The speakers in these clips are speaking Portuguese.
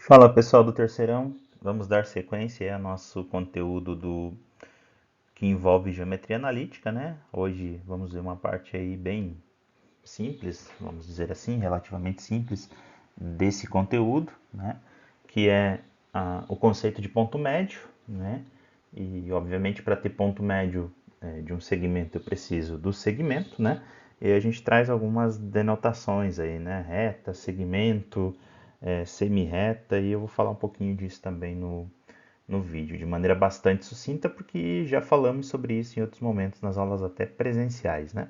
Fala pessoal do Terceirão, vamos dar sequência ao nosso conteúdo que envolve geometria analítica, né? Hoje vamos ver uma parte aí bem simples, vamos dizer assim, relativamente simples desse conteúdo, né? Que é o conceito de ponto médio, né? E obviamente para ter ponto médio de um segmento eu preciso do segmento, né? E a gente traz algumas denotações aí, né? Reta, segmento, semi-reta, e eu vou falar um pouquinho disso também no vídeo, de maneira bastante sucinta, porque já falamos sobre isso em outros momentos nas aulas até presenciais, né?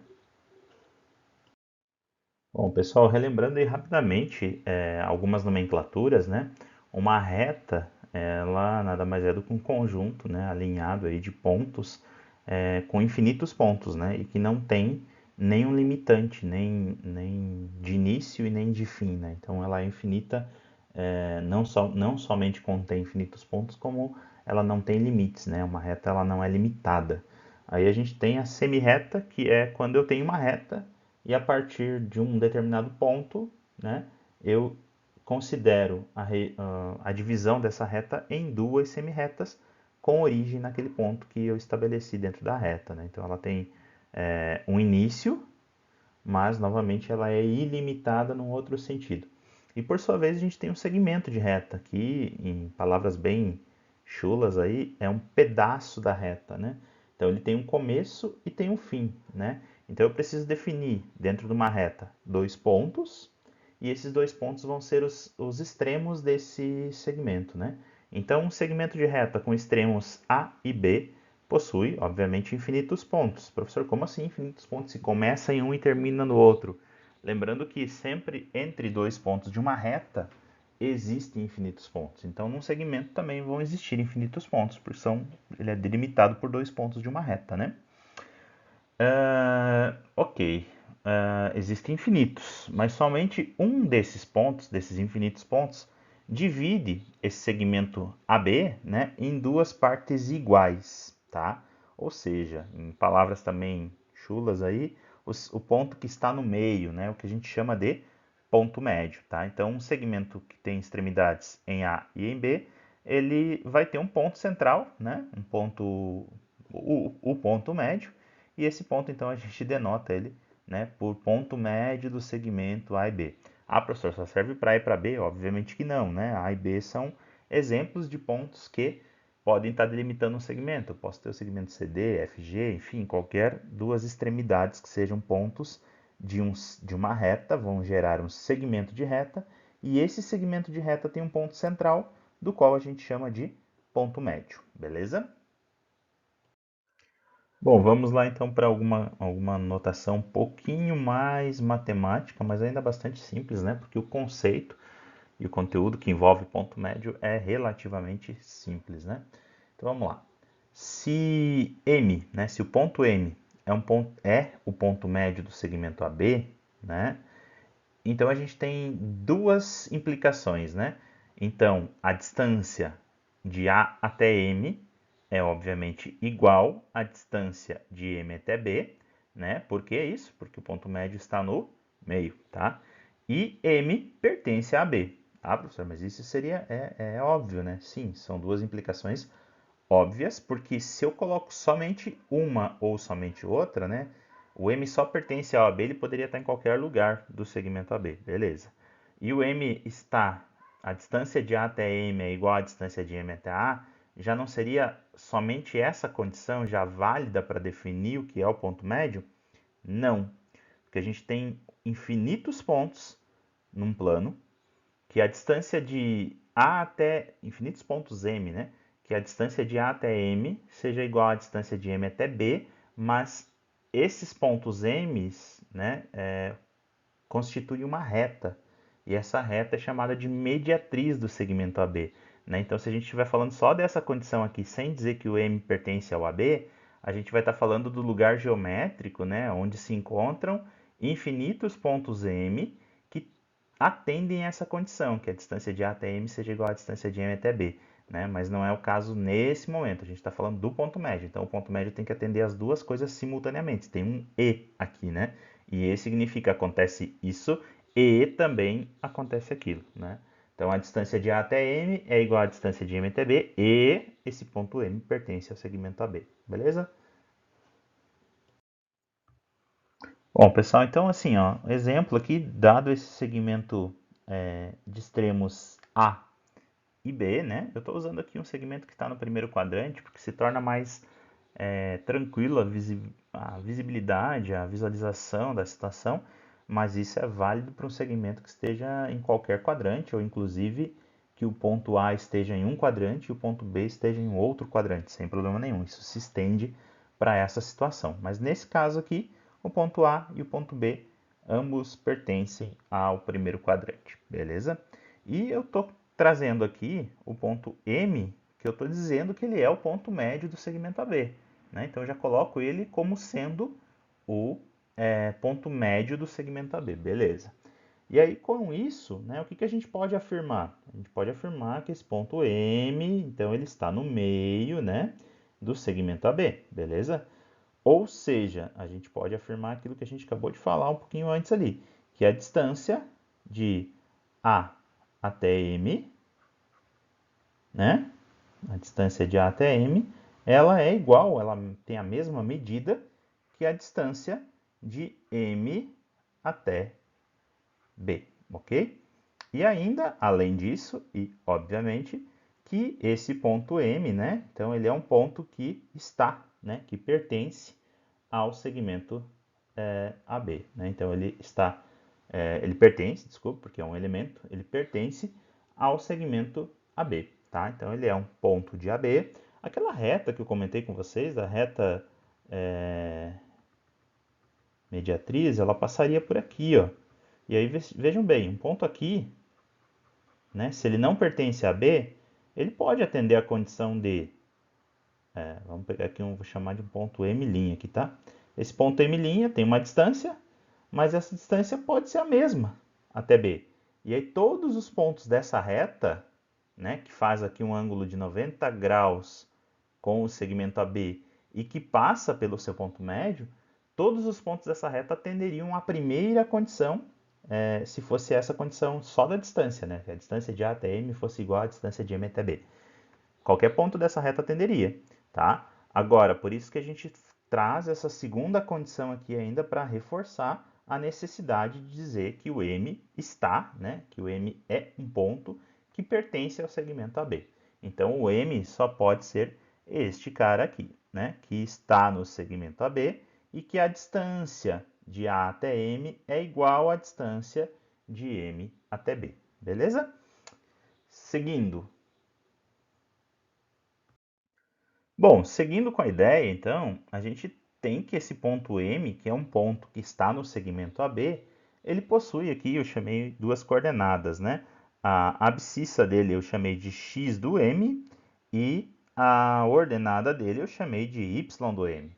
Bom, pessoal, relembrando aí rapidamente algumas nomenclaturas, né? Uma reta, ela nada mais é do que um conjunto, né, alinhado aí de pontos com infinitos pontos, né? E que não tem nenhum limitante, nem de início e nem de fim, né? Então ela é infinita, não somente contém infinitos pontos, como ela não tem limites, né? Uma reta ela não é limitada. Aí a gente tem a semirreta, que é quando eu tenho uma reta e a partir de um determinado ponto, né, eu considero a divisão dessa reta em duas semirretas com origem naquele ponto que eu estabeleci dentro da reta, né? Então ela tem um início, mas novamente ela é ilimitada num outro sentido. E por sua vez a gente tem um segmento de reta, que em palavras bem chulas aí é um pedaço da reta, né? Então ele tem um começo e tem um fim, né? Então eu preciso definir dentro de uma reta dois pontos e esses dois pontos vão ser os extremos desse segmento, né? Então um segmento de reta com extremos A e B possui, obviamente, infinitos pontos. Professor, como assim infinitos pontos? Se começa em um e termina no outro. Lembrando que sempre entre dois pontos de uma reta existem infinitos pontos. Então, num segmento também vão existir infinitos pontos, porque ele é delimitado por dois pontos de uma reta, né? Ok, existem infinitos, mas somente um desses pontos, desses infinitos pontos, divide esse segmento AB, né, em duas partes iguais, tá? Ou seja, em palavras também chulas aí, o ponto que está no meio, né, o que a gente chama de ponto médio, tá? Então, um segmento que tem extremidades em A e em B, ele vai ter um ponto central, né, o ponto médio, e esse ponto, então, a gente denota ele, né, por ponto médio do segmento A e B. Ah, professor, só serve para A e para B? Obviamente que não, né? A e B são exemplos de pontos que podem estar delimitando um segmento. Eu posso ter o segmento CD, FG, enfim, qualquer duas extremidades que sejam pontos de uma reta, vão gerar um segmento de reta, e esse segmento de reta tem um ponto central, do qual a gente chama de ponto médio, beleza? Bom, vamos lá então para alguma notação um pouquinho mais matemática, mas ainda bastante simples, né? Porque o conceito e o conteúdo que envolve ponto médio é relativamente simples, né? Então vamos lá. Se M, né, se o ponto M é o ponto médio do segmento AB, né? Então a gente tem duas implicações, né? Então a distância de A até M é obviamente igual à distância de M até B, né? Por que isso? Porque o ponto médio está no meio, tá? E M pertence a B. Ah, professor, mas isso seria é óbvio, né? Sim, são duas implicações óbvias, porque se eu coloco somente uma ou somente outra, né? O M só pertence ao AB, ele poderia estar em qualquer lugar do segmento AB, beleza. E o M está, a distância de A até M é igual à distância de M até A, já não seria somente essa condição já válida para definir o que é o ponto médio? Não, porque a gente tem infinitos pontos num plano, que a distância de A até infinitos pontos M, né? Que a distância de A até M seja igual à distância de M até B, mas esses pontos M, né, constituem uma reta. E essa reta é chamada de mediatriz do segmento AB. Né? Então, se a gente estiver falando só dessa condição aqui, sem dizer que o M pertence ao AB, a gente vai estar falando do lugar geométrico, né, onde se encontram infinitos pontos M que atendem a essa condição, que a distância de A até M seja igual à distância de M até B. Né? Mas não é o caso nesse momento, a gente está falando do ponto médio. Então, o ponto médio tem que atender as duas coisas simultaneamente. Tem um E aqui, né? E E significa acontece isso e também acontece aquilo, né? Então, a distância de A até M é igual à distância de M até B e esse ponto M pertence ao segmento AB, beleza? Bom, pessoal, então assim, ó, exemplo aqui, dado esse segmento de extremos A e B, né? Eu estou usando aqui um segmento que está no primeiro quadrante, porque se torna mais tranquilo a visibilidade, a visualização da situação, mas isso é válido para um segmento que esteja em qualquer quadrante, ou inclusive que o ponto A esteja em um quadrante e o ponto B esteja em outro quadrante, sem problema nenhum. Isso se estende para essa situação. Mas nesse caso aqui, o ponto A e o ponto B, ambos pertencem ao primeiro quadrante, beleza? E eu estou trazendo aqui o ponto M, que eu estou dizendo que ele é o ponto médio do segmento AB. Né? Então eu já coloco ele como sendo o ponto médio do segmento AB, beleza. E aí com isso, né, o que a gente pode afirmar? A gente pode afirmar que esse ponto M, então ele está no meio, né, do segmento AB, beleza? Ou seja, a gente pode afirmar aquilo que a gente acabou de falar um pouquinho antes ali, que a distância de A até M, né, a distância de A até M, ela é igual, ela tem a mesma medida que a distância de M até B, ok? E ainda, além disso, e obviamente, que esse ponto M, né? Então ele é um ponto que está, né? Que pertence ao segmento AB, né? Então ele está, ele pertence, desculpa, porque é um elemento, ele pertence ao segmento AB, tá? Então ele é um ponto de AB. Aquela reta que eu comentei com vocês, a reta mediatriz, ela passaria por aqui, ó. E aí vejam bem, um ponto aqui, né? Se ele não pertence a B, ele pode atender a condição de, vamos pegar aqui vou chamar de um ponto M' aqui, tá? Esse ponto M' tem uma distância, mas essa distância pode ser a mesma até B. E aí todos os pontos dessa reta, né, que faz aqui um ângulo de 90 graus com o segmento AB e que passa pelo seu ponto médio, todos os pontos dessa reta atenderiam à primeira condição, se fosse essa condição só da distância, né? Que a distância de A até M fosse igual à distância de M até B. Qualquer ponto dessa reta atenderia, tá? Agora, por isso que a gente traz essa segunda condição aqui ainda para reforçar a necessidade de dizer que o M está, né? Que o M é um ponto que pertence ao segmento AB. Então, o M só pode ser este cara aqui, né? Que está no segmento AB e que a distância de A até M é igual à distância de M até B, beleza? Seguindo. Bom, seguindo com a ideia, então, a gente tem que esse ponto M, que é um ponto que está no segmento AB, ele possui aqui, eu chamei duas coordenadas, né? A abscissa dele eu chamei de x do M e a ordenada dele eu chamei de y do M.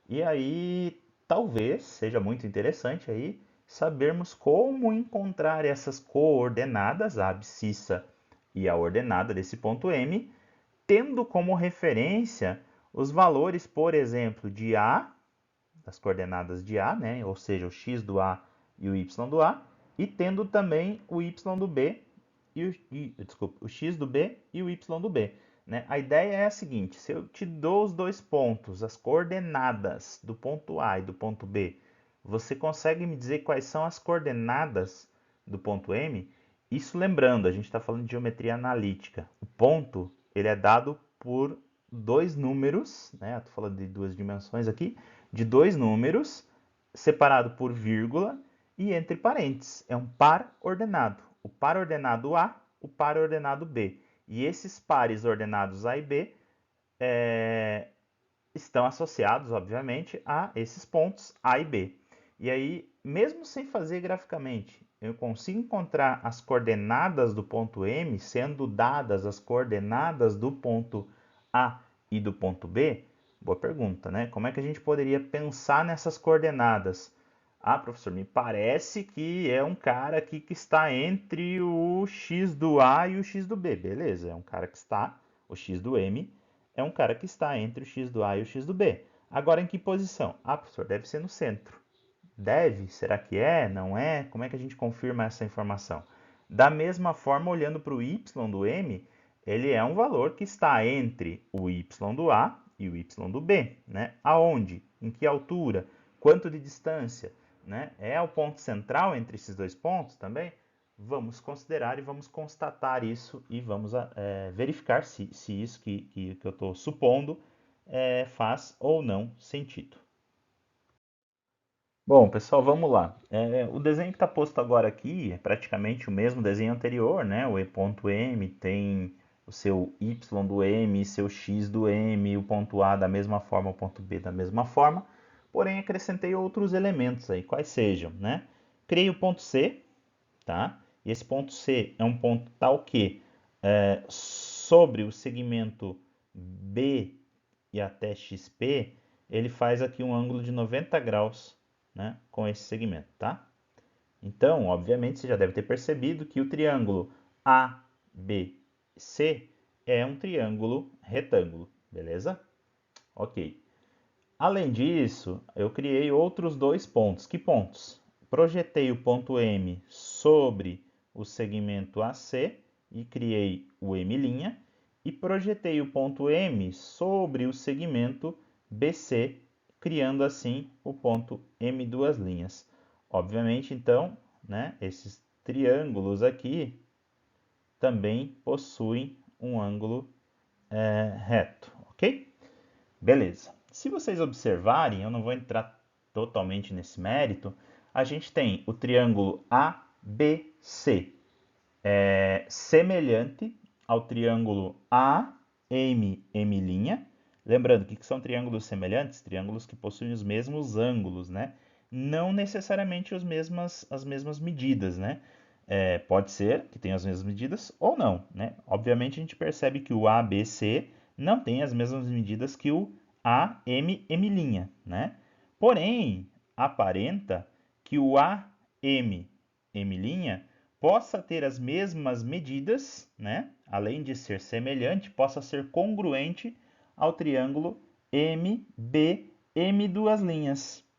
E aí, talvez seja muito interessante aí sabermos como encontrar essas coordenadas, a abscissa e a ordenada desse ponto M, tendo como referência os valores, por exemplo, de A, das coordenadas de A, né? Ou seja, o x do A e o y do A, e tendo também o y do B desculpa, o x do B e o y do B. Né? A ideia é a seguinte: se eu te dou os dois pontos, as coordenadas do ponto A e do ponto B, você consegue me dizer quais são as coordenadas do ponto M? Isso lembrando, a gente está falando de geometria analítica. O ponto ele é dado por dois números, né? Estou falando de duas dimensões aqui, de dois números separado por vírgula e entre parênteses. É um par ordenado. O par ordenado A, o par ordenado B. E esses pares ordenados A e B estão associados, obviamente, a esses pontos A e B. E aí, mesmo sem fazer graficamente, eu consigo encontrar as coordenadas do ponto M sendo dadas as coordenadas do ponto A e do ponto B? Boa pergunta, né? Como é que a gente poderia pensar nessas coordenadas? Ah, professor, me parece que é um cara aqui que está entre o x do A e o x do B. Beleza, é um cara que está, o x do M é um cara que está entre o x do A e o x do B. Agora, em que posição? Ah, professor, deve ser no centro. Deve? Será que é? Não é? Como é que a gente confirma essa informação? Da mesma forma, olhando para o y do m, ele é um valor que está entre o y do A e o y do B, né? Aonde? Em que altura? Quanto de distância? Né? É o ponto central entre esses dois pontos também? Vamos considerar e vamos constatar isso e vamos verificar se isso que eu estou supondo faz ou não sentido. Bom, pessoal, vamos lá. O desenho que está posto agora aqui é praticamente o mesmo desenho anterior, né? O ponto M tem o seu y do M, seu x do M, o ponto A da mesma forma, o ponto B da mesma forma, porém acrescentei outros elementos aí, quais sejam, né? Criei o ponto C, tá? E esse ponto C é um ponto tal que sobre o segmento B e até XP, ele faz aqui um ângulo de 90 graus, né, com esse segmento, tá? Então, obviamente, você já deve ter percebido que o triângulo ABC é um triângulo retângulo, beleza? Ok. Além disso, eu criei outros dois pontos. Que pontos? Projetei o ponto M sobre o segmento AC e criei o M', e projetei o ponto M sobre o segmento BC, criando assim o ponto M'. Obviamente, então, né, esses triângulos aqui também possuem um ângulo reto, ok? Beleza. Se vocês observarem, eu não vou entrar totalmente nesse mérito, a gente tem o triângulo ABC semelhante ao triângulo AMM'. Lembrando que são triângulos semelhantes, triângulos que possuem os mesmos ângulos, né? Não necessariamente as mesmas medidas, né? Pode ser que tenha as mesmas medidas ou não, né? Obviamente a gente percebe que o ABC não tem as mesmas medidas que o AMM', né? Porém, aparenta que o AMM' possa ter as mesmas medidas, né? Além de ser semelhante, possa ser congruente ao triângulo MBM',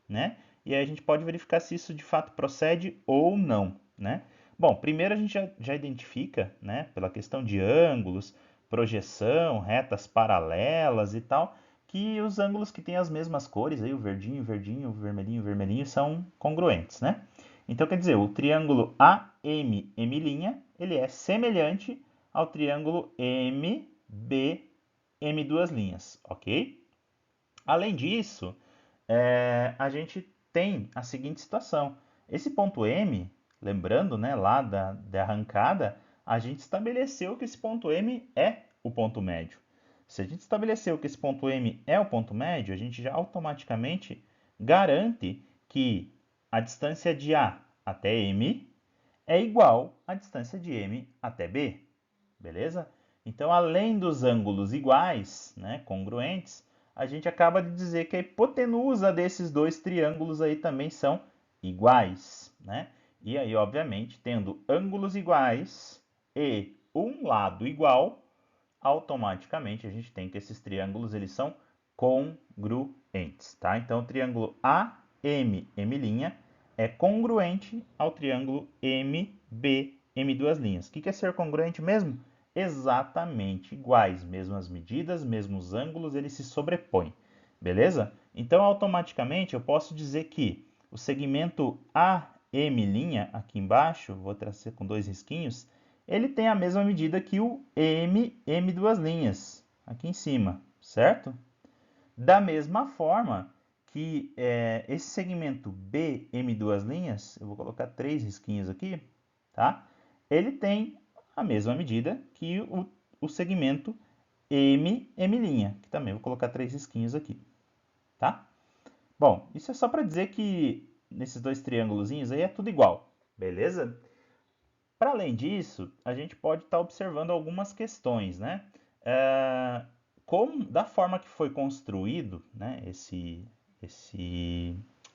né? E aí a gente pode verificar se isso de fato procede ou não, né? Bom, primeiro a gente já identifica, né, pela questão de ângulos, projeção, retas paralelas e tal, que os ângulos que têm as mesmas cores, aí, o verdinho, verdinho, o vermelhinho, vermelhinho, são congruentes, né? Então, quer dizer, o triângulo AMM', ele é semelhante ao triângulo MBM', ok? Além disso, a gente tem a seguinte situação. Esse ponto M, lembrando, né, lá da arrancada, a gente estabeleceu que esse ponto M é o ponto médio. Se a gente estabeleceu que esse ponto M é o ponto médio, a gente já automaticamente garante que a distância de A até M é igual à distância de M até B, beleza? Então, além dos ângulos iguais, né, congruentes, a gente acaba de dizer que a hipotenusa desses dois triângulos aí também são iguais, né? E aí, obviamente, tendo ângulos iguais e um lado igual, automaticamente a gente tem que esses triângulos eles são congruentes, tá? Então, o triângulo AMM' é congruente ao triângulo MBM'. O que é ser congruente mesmo? Exatamente iguais, mesmas medidas, mesmos ângulos, eles se sobrepõem, beleza? Então, automaticamente, eu posso dizer que o segmento AM' aqui embaixo, vou traçar com dois risquinhos, ele tem a mesma medida que o MM', aqui em cima, certo? Da mesma forma que esse segmento BM', eu vou colocar três risquinhos aqui, tá? Ele tem a mesma medida que o segmento MM', que também vou colocar três risquinhos aqui, tá? Bom, isso é só para dizer que nesses dois triângulos aí é tudo igual, beleza? Para além disso, a gente pode estar observando algumas questões, né? Da forma que foi construído, né,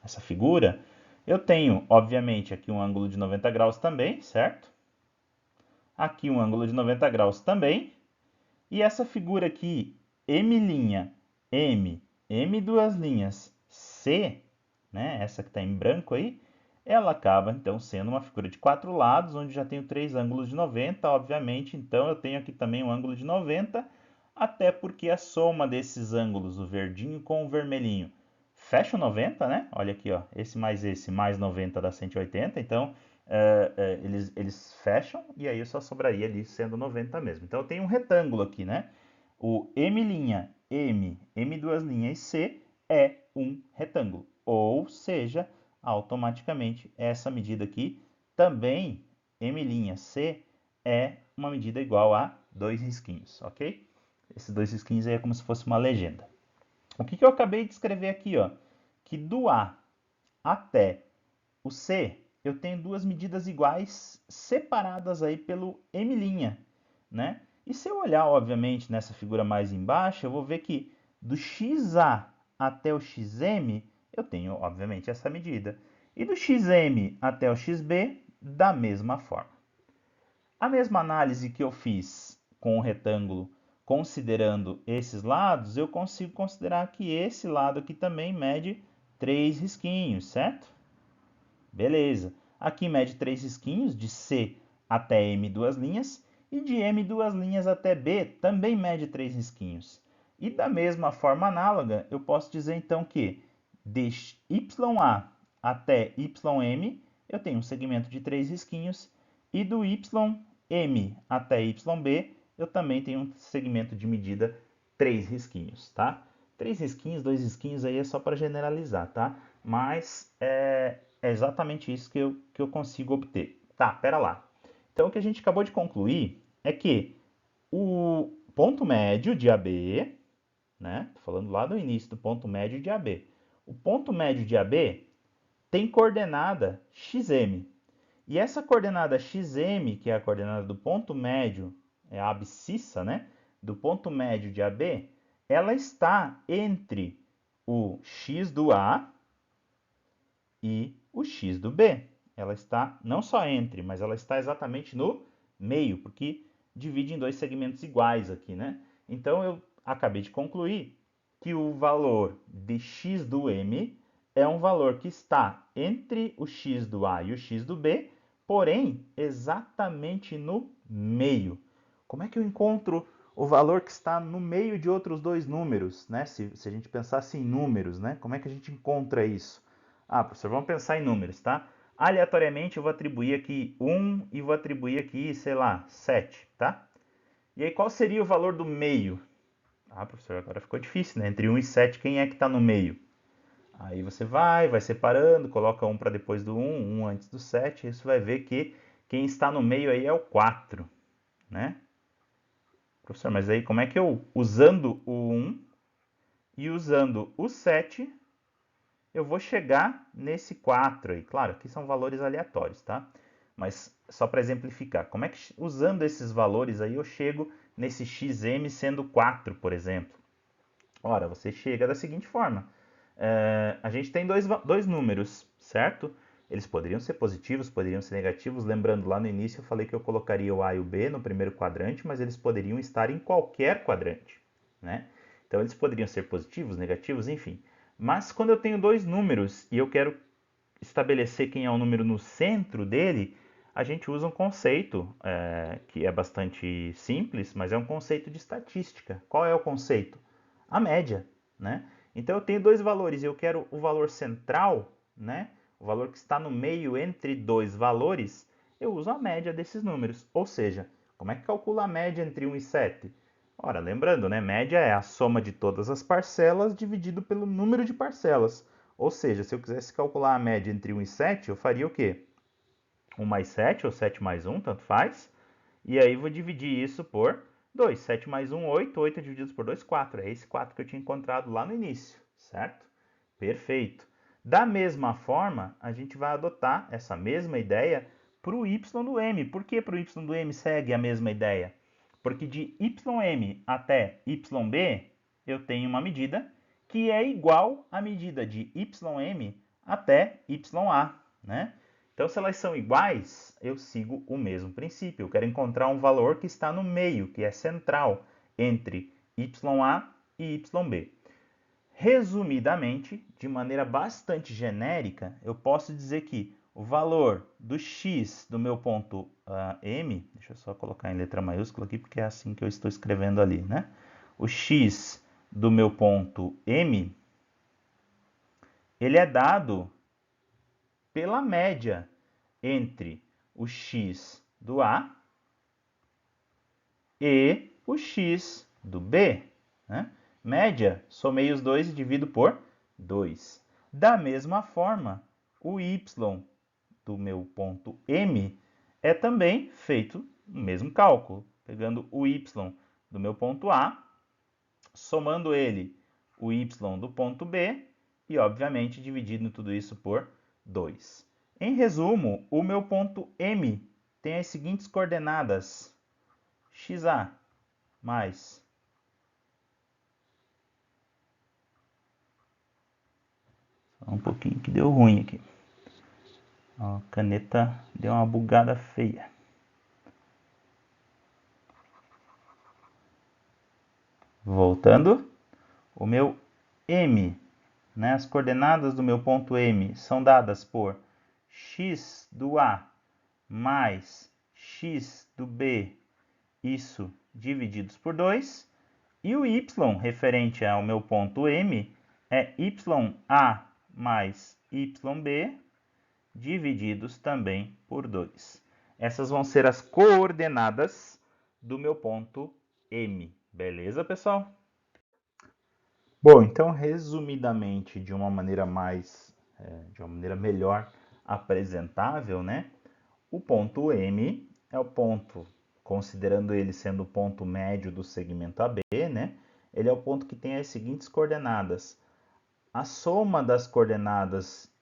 essa figura, eu tenho, obviamente, aqui um ângulo de 90 graus também, certo? Aqui um ângulo de 90 graus também. E essa figura aqui, M', M, M duas linhas, C, né, essa que está em branco aí, ela acaba então sendo uma figura de 4 lados, onde já tenho 3 ângulos de 90, obviamente, então eu tenho aqui também um ângulo de 90, até porque a soma desses ângulos, o verdinho com o vermelhinho, fecha o 90, né? Olha aqui, ó, esse mais 90 dá 180, então eles fecham e aí só sobraria ali sendo 90 mesmo. Então eu tenho um retângulo aqui, né? O M' duas linhas C é um retângulo, ou seja, automaticamente essa medida aqui também M''C é uma medida igual a 2 risquinhos, ok? Esses 2 risquinhos aí é como se fosse uma legenda. O que eu acabei de escrever aqui, ó? Que do A até o C, eu tenho duas medidas iguais separadas aí pelo M', né? E se eu olhar, obviamente, nessa figura mais embaixo, eu vou ver que do XA até o XM, eu tenho, obviamente, essa medida. E do XM até o XB, da mesma forma. A mesma análise que eu fiz com o retângulo, considerando esses lados, eu consigo considerar que esse lado aqui também mede 3 risquinhos, certo? Beleza. Aqui mede 3 risquinhos, de C até M duas linhas, e de M duas linhas até B também mede 3 risquinhos. E da mesma forma análoga, eu posso dizer então que de YA até YM eu tenho um segmento de 3 risquinhos, e do YM até YB eu também tenho um segmento de medida 3 risquinhos, tá? 3 risquinhos, 2 risquinhos aí é só para generalizar, tá? Mas é exatamente isso que eu consigo obter. Tá, pera lá. Então o que a gente acabou de concluir é que o ponto médio de AB, né? Tô falando lá do início do ponto médio de AB. O ponto médio de AB tem coordenada xm. E essa coordenada xm, que é a coordenada do ponto médio, é a abscissa, né? Do ponto médio de AB, ela está entre o x do A e o x do B. Ela está não só entre, mas ela está exatamente no meio, porque divide em dois segmentos iguais aqui, né? Então eu acabei de concluir que o valor de x do m é um valor que está entre o x do A e o x do B, porém exatamente no meio. Como é que eu encontro o valor que está no meio de outros dois números, né? Se a gente pensasse em números, né? Como é que a gente encontra isso? Ah, professor, vamos pensar em números, tá? Aleatoriamente eu vou atribuir aqui 1 e vou atribuir aqui, sei lá, 7, tá? E aí qual seria o valor do meio? Ah, professor, agora ficou difícil, né? Entre 1 e 7, quem é que está no meio? Aí você vai separando, coloca 1 para depois do 1, 1 antes do 7, e você vai ver que quem está no meio aí é o 4, né? Professor, mas aí como é que eu, usando o 1 e usando o 7, eu vou chegar nesse 4 aí. Claro, aqui são valores aleatórios, tá? Mas só para exemplificar, como é que usando esses valores aí eu chego nesse xm sendo 4, por exemplo? Ora, você chega da seguinte forma. A gente tem dois números, certo? Eles poderiam ser positivos, poderiam ser negativos. Lembrando, lá no início eu falei que eu colocaria o A e o B no primeiro quadrante, mas eles poderiam estar em qualquer quadrante, né? Então eles poderiam ser positivos, negativos, enfim. Mas quando eu tenho dois números e eu quero estabelecer quem é o número no centro dele, a gente usa um conceito que é bastante simples, mas é um conceito de estatística. Qual é o conceito? A média, né? Então eu tenho dois valores e eu quero o valor central, né? O valor que está no meio entre dois valores, eu uso a média desses números. Ou seja, como é que calcula a média entre 1 e 7? Ora, lembrando, né? Média é a soma de todas as parcelas dividido pelo número de parcelas. Ou seja, se eu quisesse calcular a média entre 1 e 7, eu faria o quê? 1 mais 7 ou 7 mais 1, tanto faz. E aí vou dividir isso por 2. 7 mais 1, 8. 8 divididos por 2, 4. É esse 4 que eu tinha encontrado lá no início, certo? Perfeito. Da mesma forma, a gente vai adotar essa mesma ideia para o y do m. Por que para o y do m segue a mesma ideia? Porque de ym até yb eu tenho uma medida que é igual à medida de ym até ya, né? Então, se elas são iguais, eu sigo o mesmo princípio. Eu quero encontrar um valor que está no meio, que é central entre ya e yb. Resumidamente, de maneira bastante genérica, eu posso dizer que o valor do x do meu ponto M, deixa eu só colocar em letra maiúscula aqui, porque é assim que eu estou escrevendo ali, né? O x do meu ponto M, ele é dado pela média entre o x do A e o x do B. Né? Média, somei os dois e divido por 2. Da mesma forma, o y do meu ponto M é também feito o mesmo cálculo, pegando o y do meu ponto A, somando ele o y do ponto B e, obviamente, dividindo tudo isso por 2. Em resumo, o meu ponto M tem as seguintes coordenadas: xa mais só um pouquinho que deu ruim aqui. A caneta deu uma bugada feia. Voltando, o meu M, né, as coordenadas do meu ponto M são dadas por x do A mais x do B, isso divididos por 2, e o y referente ao meu ponto M é ya mais yb divididos também por 2. Essas vão ser as coordenadas do meu ponto M. Beleza, pessoal? Bom, então, resumidamente, de uma maneira melhor apresentável, né? O ponto M é o ponto, considerando ele sendo o ponto médio do segmento AB, né? Ele é o ponto que tem as seguintes coordenadas. A soma das coordenadas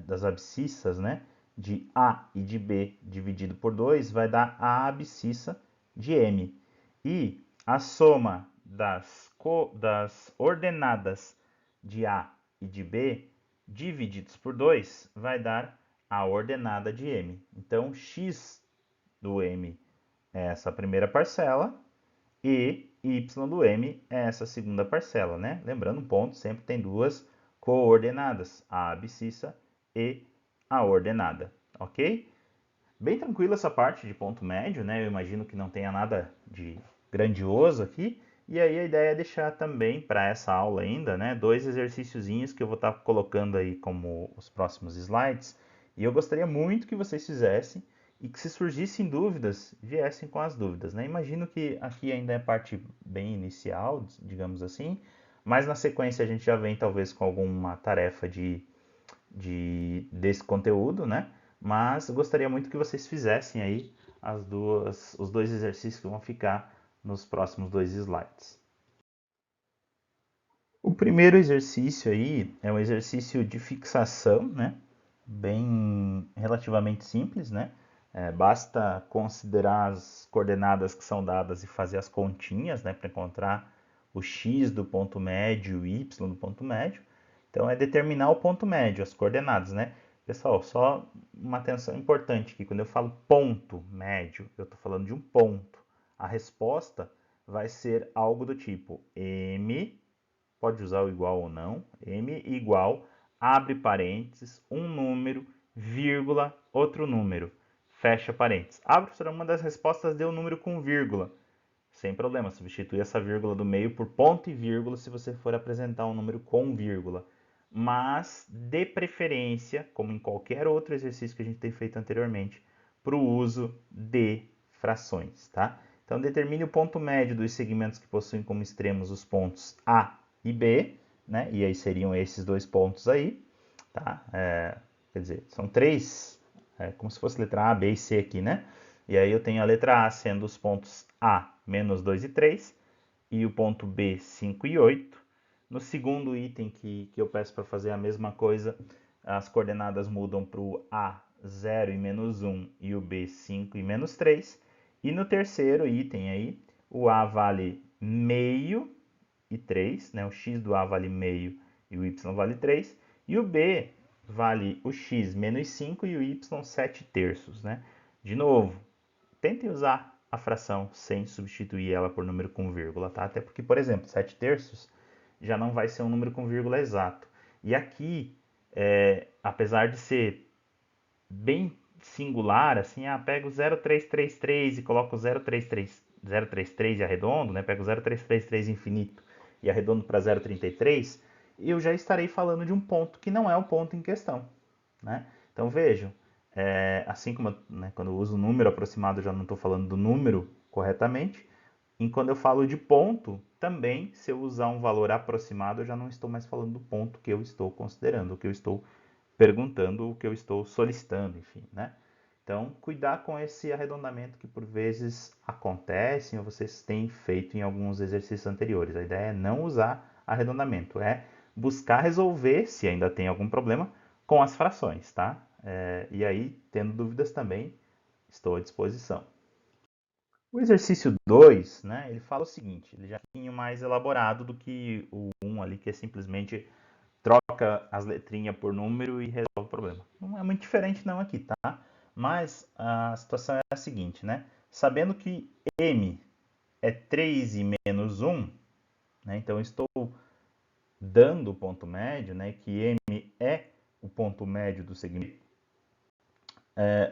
das abscissas, né, de A e de B dividido por 2 vai dar a abscissa de M. E a soma das ordenadas de A e de B divididos por 2 vai dar a ordenada de M. Então, x do M é essa primeira parcela e y do M é essa segunda parcela, né? Lembrando, um ponto sempre tem duas coordenadas, a abscissa e a ordenada, ok? Bem tranquila essa parte de ponto médio, né? Eu imagino que não tenha nada de grandioso aqui. E aí a ideia é deixar também para essa aula ainda, né, dois exercíciozinhos que eu vou estar colocando aí como os próximos slides. E eu gostaria muito que vocês fizessem e que, se surgissem dúvidas, viessem com as dúvidas, né? Imagino que aqui ainda é parte bem inicial, digamos assim, mas na sequência a gente já vem talvez com alguma tarefa desse conteúdo, né? Mas eu gostaria muito que vocês fizessem aí os dois exercícios que vão ficar nos próximos dois slides. O primeiro exercício aí é um exercício de fixação, né? Bem relativamente simples, né? Basta considerar as coordenadas que são dadas e fazer as continhas, né, para encontrar o x do ponto médio e o y do ponto médio. Então é determinar o ponto médio, as coordenadas, né? Pessoal, só uma atenção importante aqui, quando eu falo ponto médio, eu estou falando de um ponto. A resposta vai ser algo do tipo m, pode usar o igual ou não, m igual, abre parênteses, um número, vírgula, outro número, fecha parênteses. Abre, será uma das respostas deu um número com vírgula. Sem problema, substitui essa vírgula do meio por ponto e vírgula se você for apresentar um número com vírgula. Mas, de preferência, como em qualquer outro exercício que a gente tem feito anteriormente, para o uso de frações, tá? Então, determine o ponto médio dos segmentos que possuem como extremos os pontos A e B, né? E aí seriam esses dois pontos aí, tá? Quer dizer, são três, como se fosse letra A, B e C aqui, né? E aí eu tenho a letra A sendo os pontos A, menos 2 e 3, e o ponto B, 5 e 8. No segundo item que eu peço para fazer a mesma coisa, as coordenadas mudam para o A, 0 e menos 1, e o B, 5 e menos 3. E no terceiro item aí, o A vale meio e 3, né? O x do A vale meio e o y vale 3. E o B vale o x menos 5 e o y 7 terços, né? De novo, tentem usar a fração sem substituir ela por número com vírgula, tá? Até porque, por exemplo, 7 terços já não vai ser um número com vírgula exato. E aqui, apesar de ser bem singular, assim, pego o 0,333 e coloco o 0,33 e arredondo, né? Pego o 0,333 infinito e arredondo para 0,33, eu já estarei falando de um ponto que não é o ponto em questão, né? Então vejam, assim como né, quando eu uso número aproximado, eu já não estou falando do número corretamente. E quando eu falo de ponto, também, se eu usar um valor aproximado, eu já não estou mais falando do ponto que eu estou considerando, o que eu estou perguntando, o que eu estou solicitando, enfim, né? Então, cuidar com esse arredondamento que por vezes acontecem ou vocês têm feito em alguns exercícios anteriores. A ideia é não usar arredondamento, é buscar resolver, se ainda tem algum problema, com as frações, tá? E aí, tendo dúvidas também, estou à disposição. O exercício 2, né, ele fala o seguinte, ele já é um pouquinho mais elaborado do que o 1 ali, que é simplesmente troca as letrinhas por número e resolve o problema. Não é muito diferente não aqui, tá? Mas a situação é a seguinte, né? Sabendo que m é 3 e menos 1, né, então eu estou dando o ponto médio, né, que m é o ponto médio do segmento,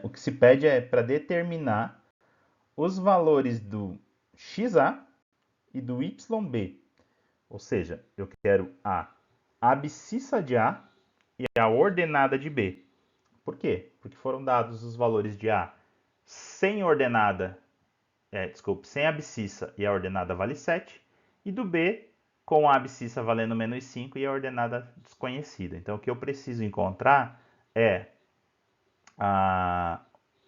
o que se pede é para determinar os valores do xa e do yb. Ou seja, eu quero a abscissa de A e a ordenada de B. Por quê? Porque foram dados os valores de A sem ordenada, sem abscissa e a ordenada vale 7, e do B com a abscissa valendo menos 5 e a ordenada desconhecida. Então o que eu preciso encontrar é a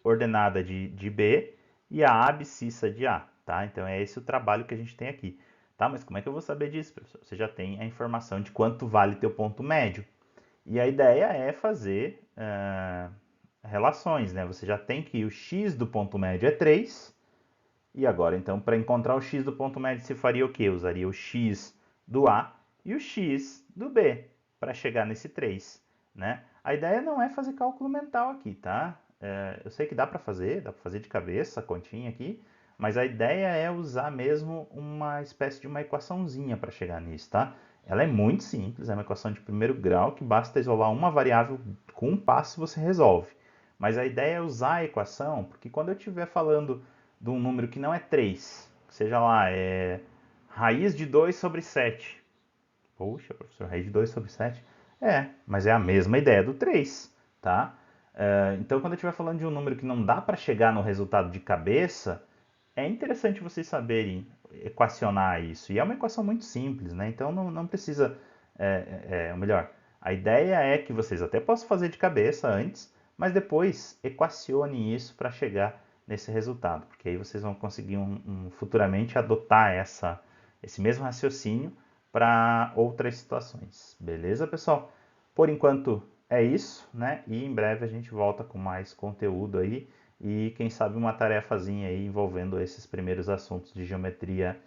ordenada de B e a abscissa de A, tá? Então é esse o trabalho que a gente tem aqui. Tá, mas como é que eu vou saber disso, professor? Você já tem a informação de quanto vale teu ponto médio. E a ideia é fazer relações, né? Você já tem que o x do ponto médio é 3. E agora, então, para encontrar o x do ponto médio, você faria o quê? Usaria o x do A e o x do B para chegar nesse 3, né? A ideia não é fazer cálculo mental aqui, tá? Eu sei que dá para fazer de cabeça a continha aqui, mas a ideia é usar mesmo uma espécie de uma equaçãozinha para chegar nisso, tá? Ela é muito simples, é uma equação de primeiro grau que basta isolar uma variável, com um passo você resolve. Mas a ideia é usar a equação, porque quando eu estiver falando de um número que não é 3, seja lá, raiz de 2 sobre 7. Poxa, professor, raiz de 2 sobre 7? Mas é a mesma ideia do 3, tá? Então, quando eu estiver falando de um número que não dá para chegar no resultado de cabeça, é interessante vocês saberem equacionar isso. E é uma equação muito simples, né? Então, não precisa... ou melhor, a ideia é que vocês até possam fazer de cabeça antes, mas depois equacionem isso para chegar nesse resultado, porque aí vocês vão conseguir futuramente adotar esse mesmo raciocínio para outras situações. Beleza, pessoal? Por enquanto é isso, né? E em breve a gente volta com mais conteúdo aí e quem sabe uma tarefazinha aí envolvendo esses primeiros assuntos de geometria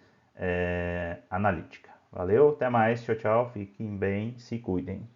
analítica. Valeu, até mais, tchau, tchau, fiquem bem, se cuidem.